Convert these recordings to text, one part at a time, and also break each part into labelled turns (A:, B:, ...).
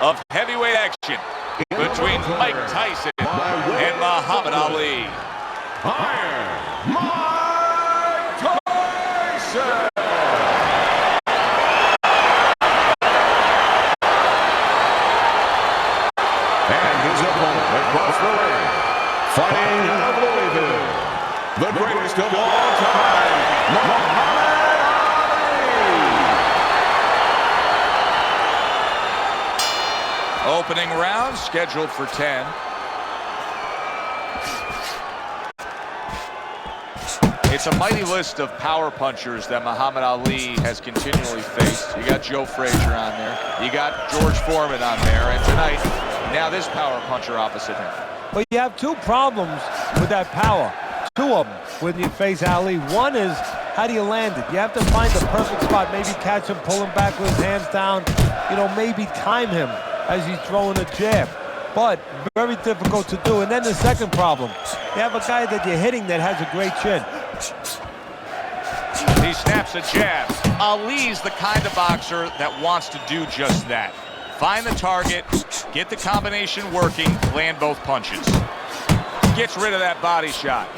A: of heavyweight action between Mike Tyson and Muhammad Ali.
B: Iron Mike Tyson! And his opponent across the ring, fighting out of Louisville, the greatest of all time, Muhammad Ali!
A: Opening round scheduled for 10. It's a mighty list of power punchers that Muhammad Ali has continually faced. You got Joe Frazier on there. You got George Foreman on there. And tonight, now this power puncher opposite him.
C: Well, you have two problems with that power. Two of them when you face Ali. One is, how do you land it? You have to find the perfect spot. Maybe catch him, pull him back with his hands down. You know, maybe time him as he's throwing a jab. But very difficult to do. And then the second problem, you have a guy that you're hitting that has a great chin.
A: He snaps a jab. Ali's the kind of boxer that wants to do just that. Find the target, get the combination working, land both punches. Gets rid of that body shot.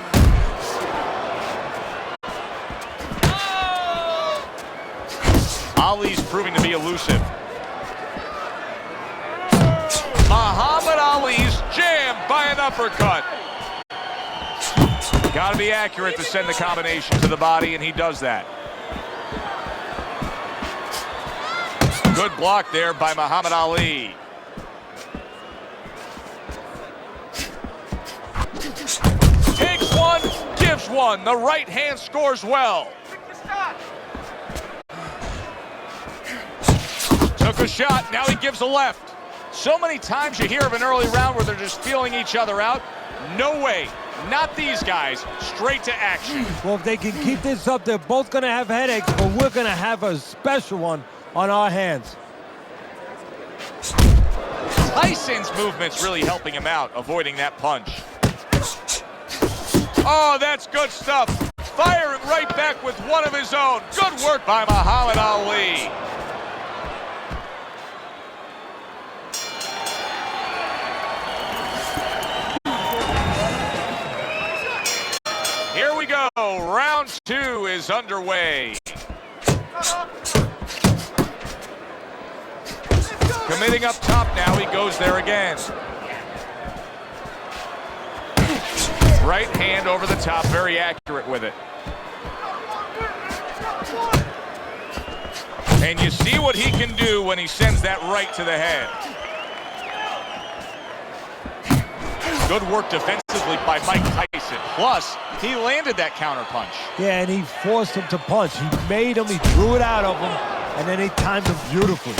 A: Ali's proving to be elusive. Muhammad Ali's jammed by an uppercut. Got to be accurate to send the combination to the body, and he does that. Good block there by Muhammad Ali. Takes one, gives one. The right hand scores well. Took a shot, now he gives a left. So many times you hear of an early round where they're just feeling each other out. No way. Not these guys. Straight to action.
C: Well, if they can keep this up, they're both going to have headaches, but we're going to have a special one on our hands.
A: Tyson's movement's really helping him out, avoiding that punch. Oh, that's good stuff. Firing right back with one of his own. Good work by Muhammad Ali. Here we go. Round two is underway. Committing up top now, he goes there again. Right hand over the top, very accurate with it. And you see what he can do when he sends that right to the head. Good work defensively by Mike Tyson. Plus, he landed that counter punch.
C: Yeah, and he forced him to punch. He made him, he drew it out of him, and then he timed him beautifully.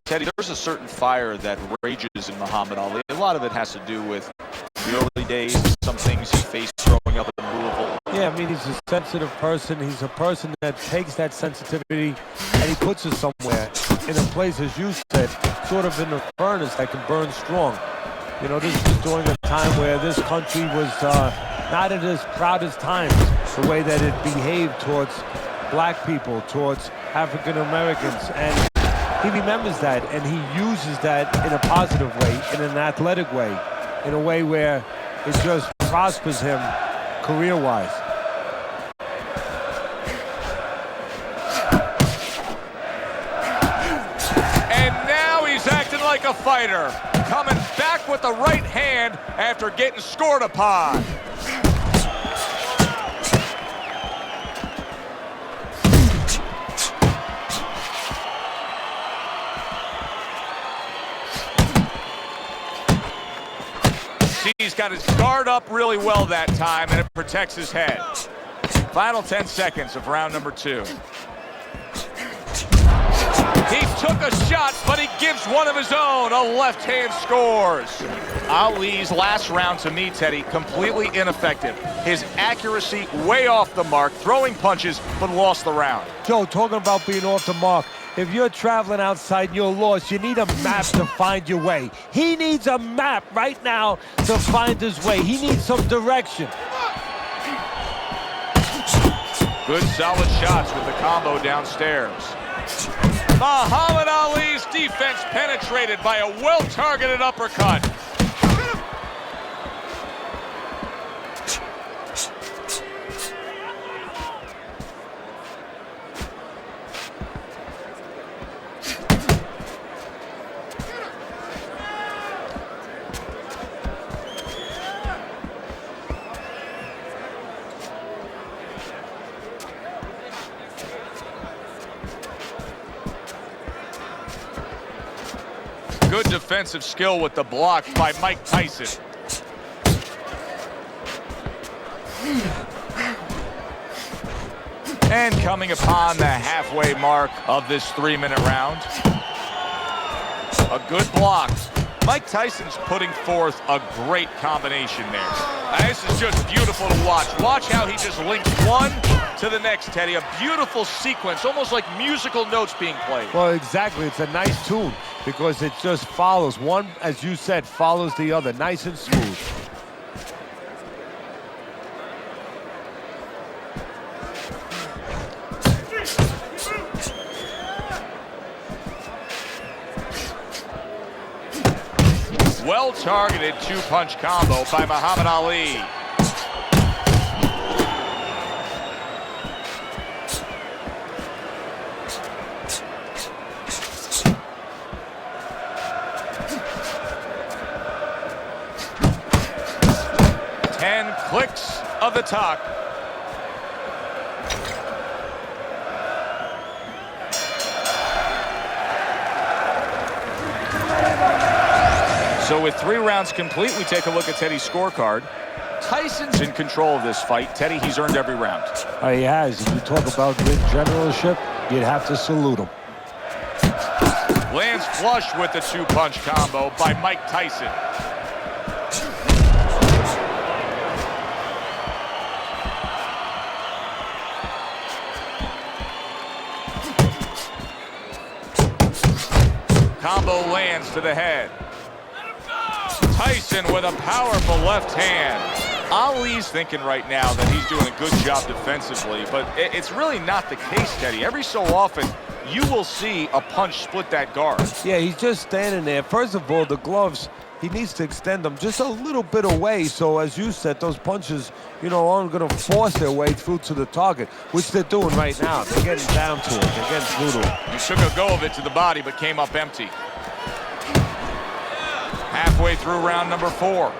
A: Teddy, there's a certain fire that rages in Muhammad Ali. A lot of it has to do with the early days, some things he faced growing up in Louisville.
C: Yeah, I mean, he's a sensitive person. He's a person that takes that sensitivity and he puts it somewhere in a place, as you said, sort of in a furnace that can burn strong. You know, this is during a time where this country was not at its proudest times, the way that it behaved towards black people, towards African Americans, and he remembers that, and he uses that in a positive way, in an athletic way, in a way where it just prospers him career-wise.
A: And now he's acting like a fighter, coming back with the right hand after getting scored upon. He's got his guard up really well that time, and it protects his head. Final 10 seconds of round number two. He took a shot, but he gives one of his own. A left hand scores. Ali's last round, to me, Teddy, completely ineffective. His accuracy way off the mark, throwing punches, but lost the round.
C: Joe, talking about being off the mark, if you're traveling outside and you're lost, you need a map to find your way. He needs a map right now to find his way. He needs some direction.
A: Good solid shots with the combo downstairs. Muhammad Ali's defense penetrated by a well-targeted uppercut. Good defensive skill with the block by Mike Tyson. And coming upon the halfway mark of this 3-minute round. A good block. Mike Tyson's putting forth a great combination there. This is just beautiful to watch. Watch how he just links one to the next, Teddy. A beautiful sequence, almost like musical notes being played.
C: Well, exactly. It's a nice tune because it just follows. One, as you said, follows the other. Nice and smooth.
A: Well-targeted two-punch combo by Muhammad Ali. Ten clicks of the talk. So with 3 rounds complete, we take a look at Teddy's scorecard. Tyson's in control of this fight. Teddy, he's earned every round.
C: He has. If you talk about ring generalship, you'd have to salute him.
A: Lands flush with the two-punch combo by Mike Tyson. Combo lands to the head. Tyson with a powerful left hand. Ali's thinking right now that he's doing a good job defensively, but it's really not the case, Teddy. Every so often, you will see a punch split that guard.
C: Yeah, he's just standing there. First of all, the gloves, he needs to extend them just a little bit away. So as you said, those punches, aren't going to force their way through to the target, which they're doing right now. They're getting down to it. They're getting through to it.
A: He took a go of it to the body, but came up empty. Halfway through round number 4.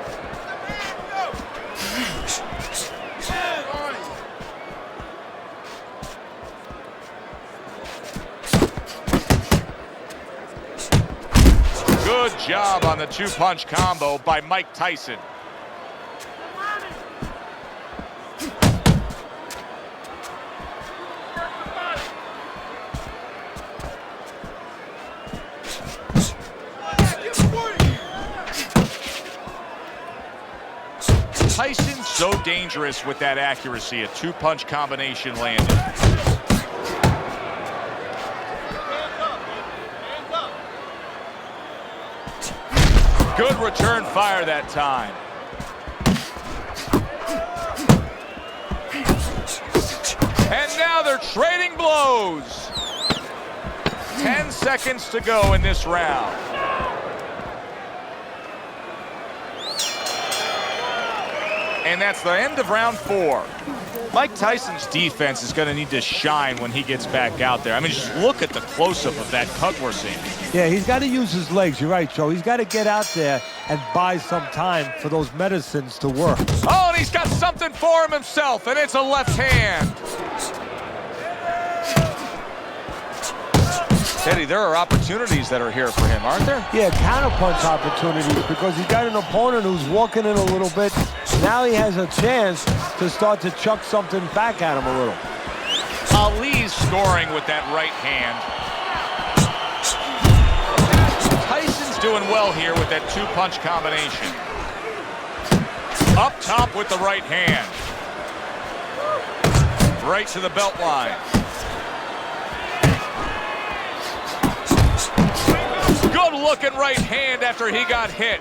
A: Good job on the two-punch combo by Mike Tyson. Tyson's so dangerous with that accuracy. A two-punch combination landed. Good return fire that time. And now they're trading blows. 10 seconds to go in this round. And that's the end of round 4. Mike Tyson's defense is going to need to shine when he gets back out there. I mean, just look at the close-up of that cut we're seeing.
C: Yeah, he's got to use his legs. You're right, Joe. He's got to get out there and buy some time for those medicines to work.
A: Oh, and he's got something for him himself, and it's a left hand. Teddy, there are opportunities that are here for him, aren't there?
C: Yeah, counterpunch opportunities because he's got an opponent who's walking in a little bit. Now he has a chance to start to chuck something back at him a little.
A: Ali's scoring with that right hand. Tyson's doing well here with that two-punch combination. Up top with the right hand. Right to the belt line. Good looking right hand after he got hit.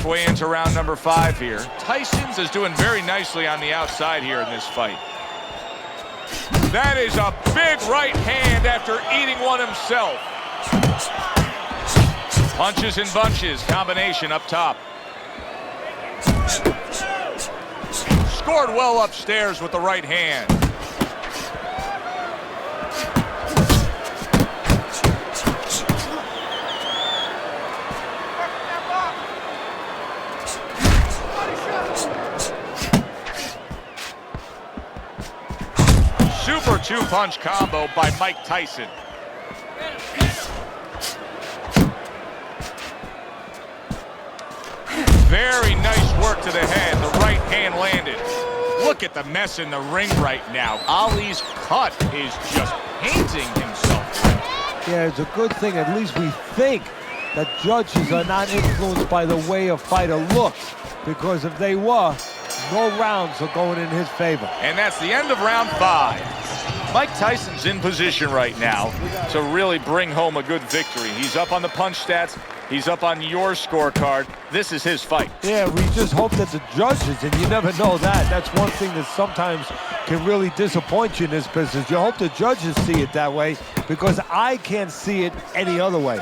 A: halfway into round number 5 here. Tyson's is doing very nicely on the outside here in this fight. That is a big right hand after eating one himself. Punches and bunches, combination up top. Scored well upstairs with the right hand. Super two-punch combo by Mike Tyson. Very nice work to the head. The right hand landed. Look at the mess in the ring right now. Ali's cut is just painting himself.
C: Yeah, it's a good thing. At least we think that judges are not influenced by the way a fighter looks. Because if they were, no rounds are going in his favor.
A: And that's the end of round 5. Mike Tyson's in position right now to really bring home a good victory. He's up on the punch stats. He's up on your scorecard. This is his fight.
C: Yeah, we just hope that the judges, and you never know that. That's one thing that sometimes can really disappoint you in this business. You hope the judges see it that way, because I can't see it any other way.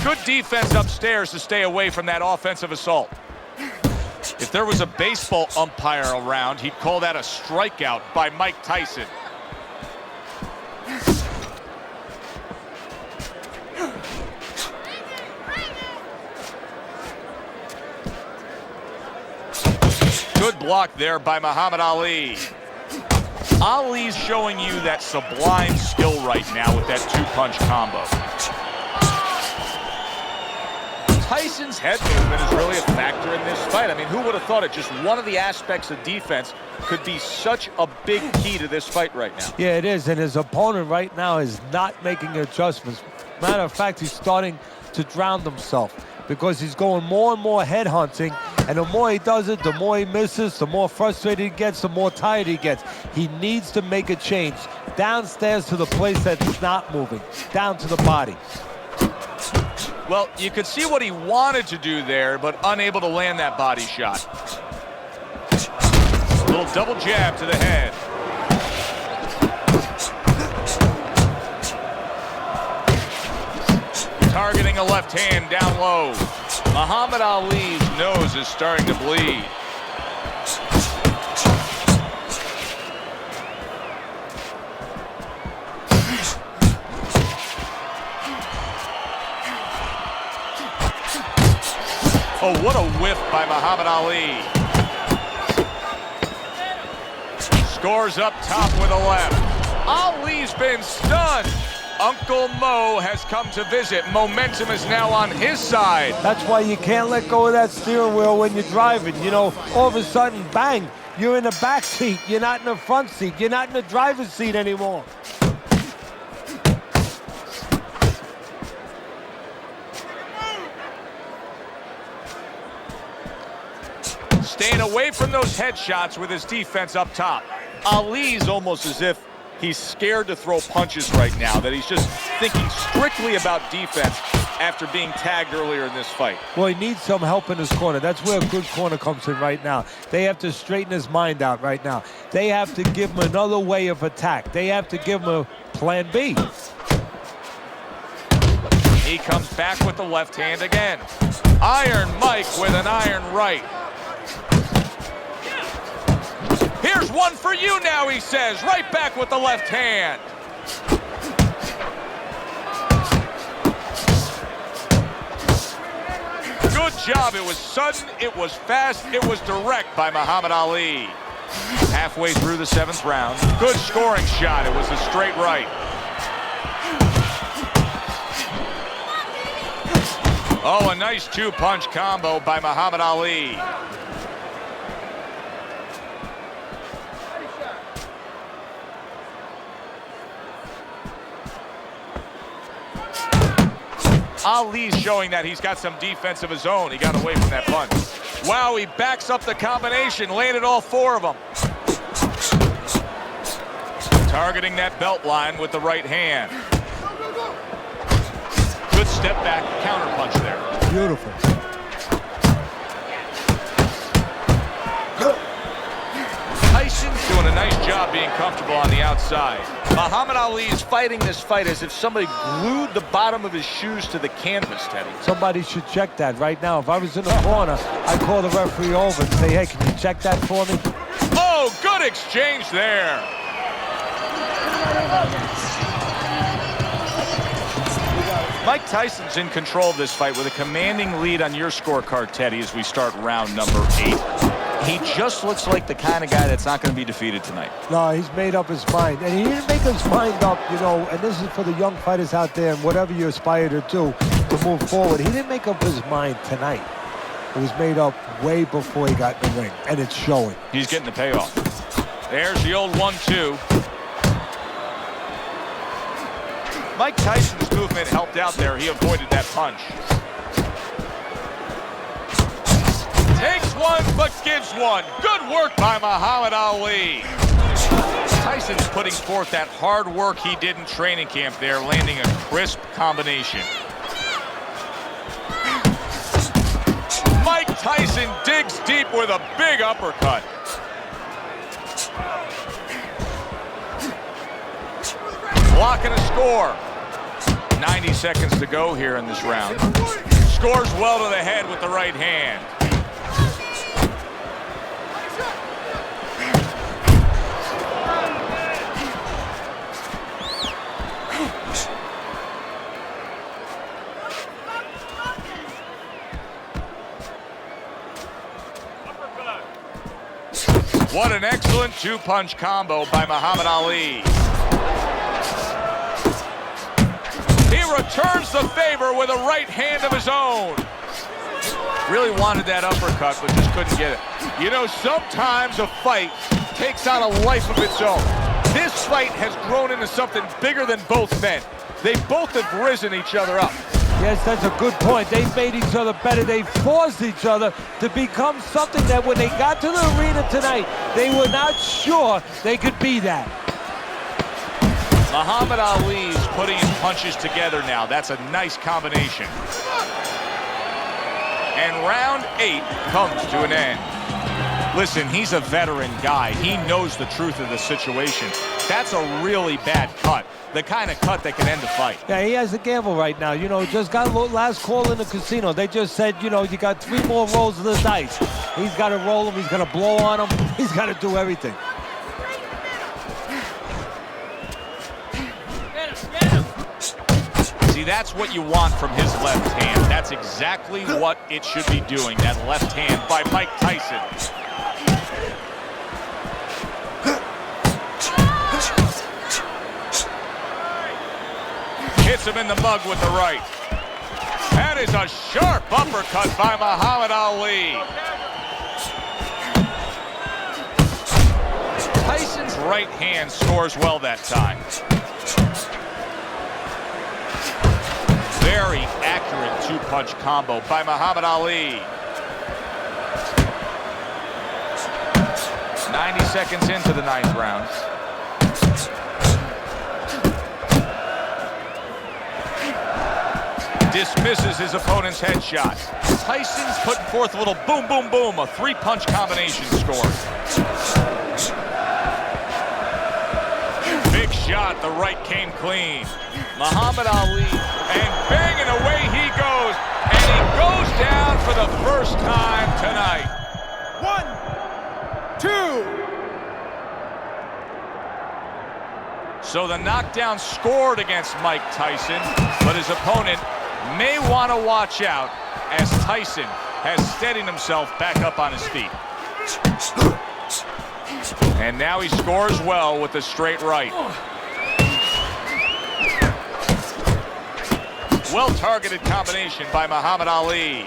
A: Good defense upstairs to stay away from that offensive assault. If there was a baseball umpire around, he'd call that a strikeout by Mike Tyson. Good block there by Muhammad Ali. Ali's showing you that sublime skill right now with that two-punch combo. Tyson's head movement is really a factor in this fight. I mean, who would have thought it? Just one of the aspects of defense could be such a big key to this fight right now.
C: Yeah, it is, and his opponent right now is not making adjustments. Matter of fact, he's starting to drown himself because he's going more and more head hunting, and the more he does it, the more he misses, the more frustrated he gets, the more tired he gets. He needs to make a change downstairs to the place that's not moving, down to the body.
A: Well, you could see what he wanted to do there, but unable to land that body shot. A little double jab to the head. Targeting a left hand down low. Muhammad Ali's nose is starting to bleed. Oh, what a whiff by Muhammad Ali. Scores up top with a left. Ali's been stunned. Uncle Mo has come to visit. Momentum is now on his side.
C: That's why you can't let go of that steering wheel when you're driving. You know, all of a sudden, bang, you're in the back seat. You're not in the front seat. You're not in the driver's seat anymore.
A: Staying away from those headshots with his defense up top. Ali's almost as if he's scared to throw punches right now, that he's just thinking strictly about defense after being tagged earlier in this fight.
C: Well, he needs some help in his corner. That's where a good corner comes in right now. They have to straighten his mind out right now. They have to give him another way of attack. They have to give him a plan B.
A: He comes back with the left hand again. Iron Mike with an iron right. Here's one for you now, he says. Right back with the left hand. Good job. It was sudden, it was fast, it was direct by Muhammad Ali. Halfway through the 7th round. Good scoring shot. It was a straight right. Oh, a nice two-punch combo by Muhammad Ali. Ali's showing that he's got some defense of his own. He got away from that punch. Wow, he backs up the combination, landed all 4 of them. Targeting that belt line with the right hand. Good Good step back counter punch there.
C: Beautiful.
A: Tyson's doing a nice job being comfortable on the outside. Muhammad Ali is fighting this fight as if somebody glued the bottom of his shoes to the canvas, Teddy.
C: Somebody should check that right now. If I was in the corner, I'd call the referee over and say, hey, can you check that for me?
A: Oh, good exchange there. Mike Tyson's in control of this fight with a commanding lead on your scorecard, Teddy, as we start round number 8. He just looks like the kind of guy that's not going to be defeated tonight.
C: No, he's made up his mind. And he didn't make his mind up, you know, and this is for the young fighters out there and whatever you aspire to do to move forward. He didn't make up his mind tonight. It was made up way before he got in the ring, and it's showing.
A: He's getting the payoff. There's the old 1-2. Mike Tyson's movement helped out there. He avoided that punch. Takes one, but gives one. Good work by Muhammad Ali. Tyson's putting forth that hard work he did in training camp there, landing a crisp combination. Mike Tyson digs deep with a big uppercut. Blocking a score. 90 seconds to go here in this round. Scores well to the head with the right hand. What an excellent two-punch combo by Muhammad Ali. He returns the favor with a right hand of his own. Really wanted that uppercut, but just couldn't get it. You know, sometimes a fight takes on a life of its own. This fight has grown into something bigger than both men. They both have risen each other up.
C: Yes, that's a good point. They've made each other better. They forced each other to become something that when they got to the arena tonight, they were not sure they could be that.
A: Muhammad Ali's putting his punches together now. That's a nice combination. And round 8 comes to an end. Listen, he's a veteran guy. He knows the truth of the situation. That's a really bad cut. The kind of cut that can end a fight.
C: Yeah, he has a gamble right now. You know, just got last call in the casino. They just said, you know, you got 3 more rolls of the dice. He's got to roll them. He's got to blow on them. He's got to do everything.
A: See, that's what you want from his left hand. That's exactly what it should be doing, that left hand by Mike Tyson. Hits him in the mug with the right. That is a sharp uppercut by Muhammad Ali. Tyson's right hand scores well that time. Very accurate two-punch combo by Muhammad Ali. 90 seconds into the 9th round. Dismisses his opponent's headshot. Tyson's putting forth a little boom, boom, boom, a 3-punch combination score. Big shot, the right came clean. Muhammad Ali, and banging away he goes, and he goes down for the first time tonight.
C: 1, 2.
A: So the knockdown scored against Mike Tyson, but his opponent may want to watch out as Tyson has steadied himself back up on his feet. And now he scores well with the straight right. Well-targeted combination by Muhammad Ali.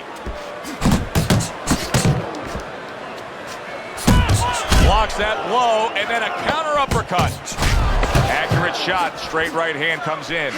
A: Blocks that blow, and then a counter uppercut. Accurate shot, straight right hand comes in.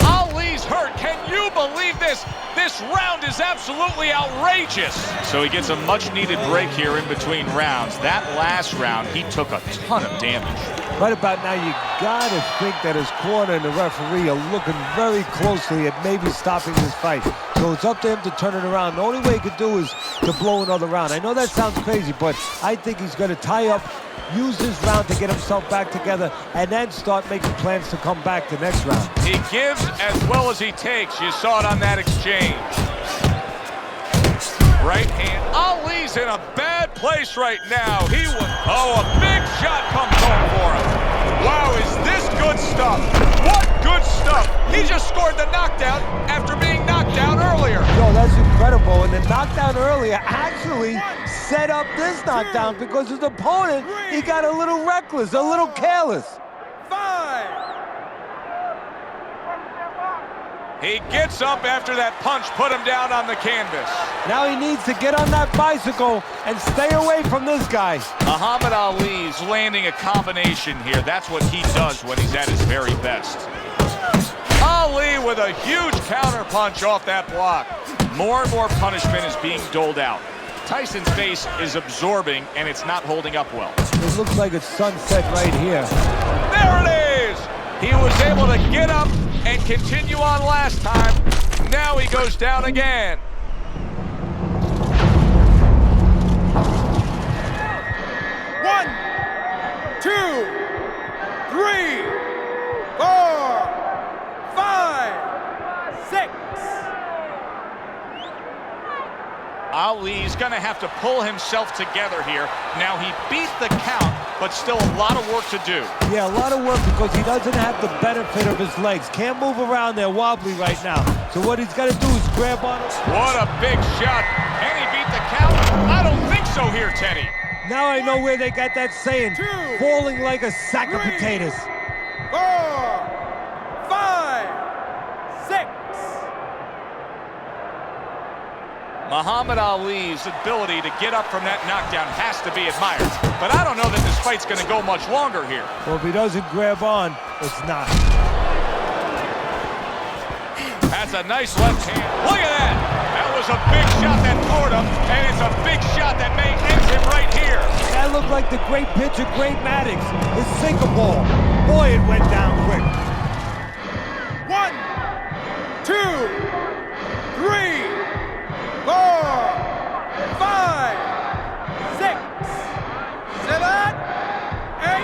A: Ali's hurt. Can you believe this? This round is absolutely outrageous. So he gets a much-needed break here in between rounds. That last round, he took a ton of damage.
C: Right about now, you got to think that his corner and the referee are looking very closely at maybe stopping this fight. So it's up to him to turn it around. The only way he could do is to blow another round. I know that sounds crazy, but I think he's going to tie up, use this round to get himself back together, and then start making plans to come back the next round.
A: He gives as well as he takes. You saw it on that exchange. Right hand. Ali's in a bad place right now. Oh, a big shot comes home for him. Wow, is this good stuff? What good stuff? He just scored the knockdown after being knocked down earlier.
C: Yo, that's incredible. And the knockdown earlier actually set up this knockdown because his opponent, he got a little reckless, a little careless.
D: 5.
A: He gets up after that punch put him down on the canvas.
C: Now he needs to get on that bicycle and stay away from this guy.
A: Muhammad Ali's landing a combination here. That's what he does when he's at his very best. Ali with a huge counter punch off that block. More and more punishment is being doled out. Tyson's face is absorbing, and it's not holding up well.
C: It looks like it's sunset right here.
A: There it is! He was able to get up and continue on last time. Now he goes down again.
D: One, 2, 3, 4, 5, 6.
A: Ali's gonna have to pull himself together here. Now he beat the count, but still a lot of work to do.
C: Yeah, a lot of work because he doesn't have the benefit of his legs. Can't move around there wobbly right now. So what he's got to do is grab on him.
A: What a big shot. Can he beat the count? I don't think so here, Teddy.
C: Now I know where they got that saying, falling like a sack of potatoes.
D: 4, 5, 6.
A: Muhammad Ali's ability to get up from that knockdown has to be admired. But I don't know that this fight's going to go much longer here.
C: Well, if he doesn't grab on, it's not.
A: That's a nice left hand. Look at that. That was a big shot that floored him, and it's a big shot that may end him right here.
C: That looked like the great pitcher, Great Maddox. His sinker ball. Boy, it went down quick.
D: 1, 2, 3, 4, 5, 6, 7, 8,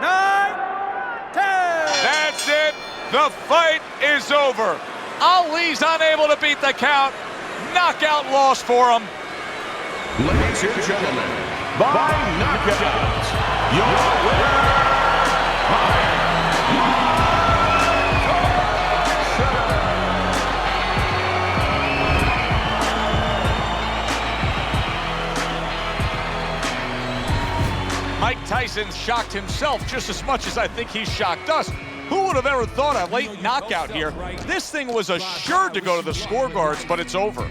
D: 9, 10.
A: That's it. The fight is over. Ali's unable to beat the count. Knockout loss for him.
B: Ladies and gentlemen, by knockout, your winner,
A: Mike Tyson shocked himself just as much as I think he shocked us. Who would have ever thought a late knockout here? This thing was assured to go to the scorecards, but it's over.